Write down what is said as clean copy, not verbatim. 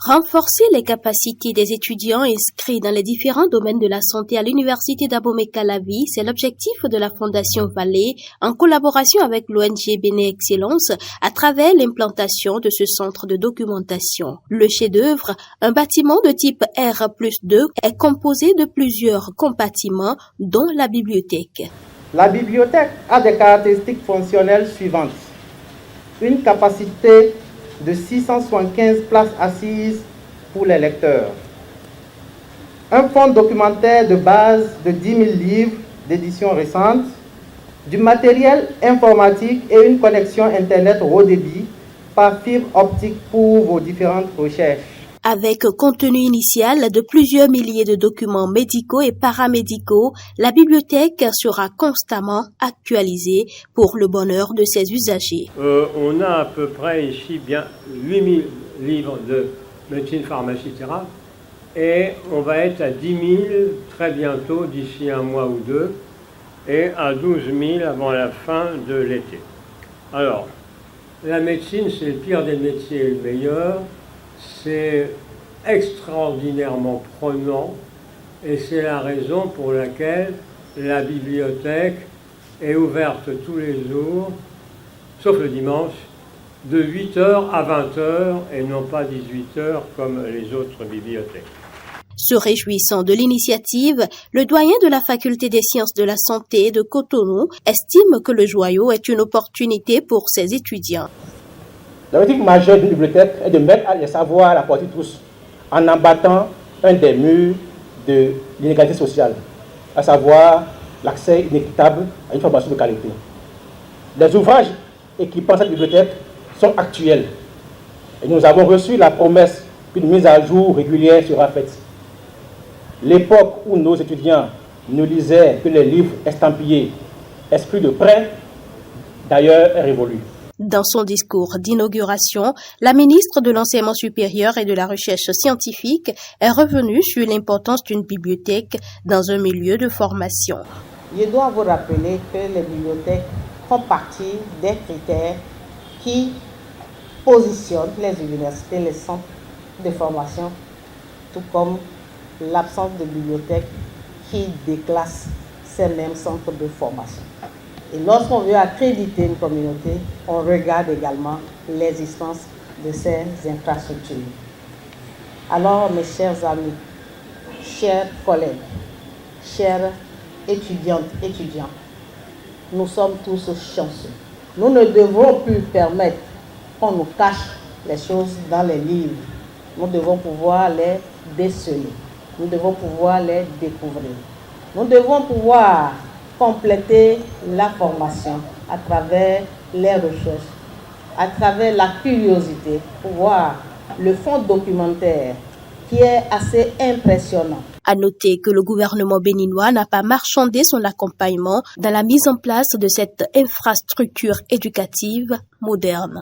Renforcer les capacités des étudiants inscrits dans les différents domaines de la santé à l'université d'Abomey-Calavi, c'est l'objectif de la Fondation Vallée en collaboration avec l'ONG Béné Excellence à travers l'implantation de ce centre de documentation. Le chef-d'œuvre, un bâtiment de type R+2, est composé de plusieurs compartiments dont la bibliothèque. La bibliothèque a des caractéristiques fonctionnelles suivantes. Une capacité de 675 places assises pour les lecteurs. Un fonds documentaire de base de 10 000 livres d'édition récente, du matériel informatique et une connexion Internet haut débit par fibre optique pour vos différentes recherches. Avec contenu initial de plusieurs milliers de documents médicaux et paramédicaux, la bibliothèque sera constamment actualisée pour le bonheur de ses usagers. On a à peu près ici bien 8000 livres de médecine, pharmacie, etc. Et on va être à 10 000 très bientôt, d'ici un mois ou deux, et à 12 000 avant la fin de l'été. Alors, la médecine, c'est le pire des métiers et le meilleur. C'est extraordinairement prenant et c'est la raison pour laquelle la bibliothèque est ouverte tous les jours, sauf le dimanche, de 8h à 20h et non pas 18h comme les autres bibliothèques. Se réjouissant de l'initiative, le doyen de la faculté des sciences de la santé de Cotonou estime que le joyau est une opportunité pour ses étudiants. L'objectif majeur d'une bibliothèque est de mettre les savoirs à la portée de tous, en abattant un des murs de l'inégalité sociale, à savoir l'accès inéquitable à une formation de qualité. Les ouvrages équipant cette bibliothèque sont actuels et nous avons reçu la promesse qu'une mise à jour régulière sera faite. L'époque où nos étudiants ne lisaient que les livres estampillés, esprit de prêt, d'ailleurs est révolue. Dans son discours d'inauguration, la ministre de l'Enseignement supérieur et de la Recherche scientifique est revenue sur l'importance d'une bibliothèque dans un milieu de formation. Je dois vous rappeler que les bibliothèques font partie des critères qui positionnent les universités, les centres de formation, tout comme l'absence de bibliothèque qui déclasse ces mêmes centres de formation. Et lorsqu'on veut accréditer une communauté, on regarde également l'existence de ces infrastructures. Alors, mes chers amis, chers collègues, chères étudiantes, étudiants, nous sommes tous chanceux. Nous ne devons plus permettre qu'on nous cache les choses dans les livres. Nous devons pouvoir les déceler. Nous devons pouvoir les découvrir. Nous devons pouvoir compléter la formation à travers les recherches, à travers la curiosité, pour voir le fond documentaire qui est assez impressionnant. À noter que le gouvernement béninois n'a pas marchandé son accompagnement dans la mise en place de cette infrastructure éducative moderne.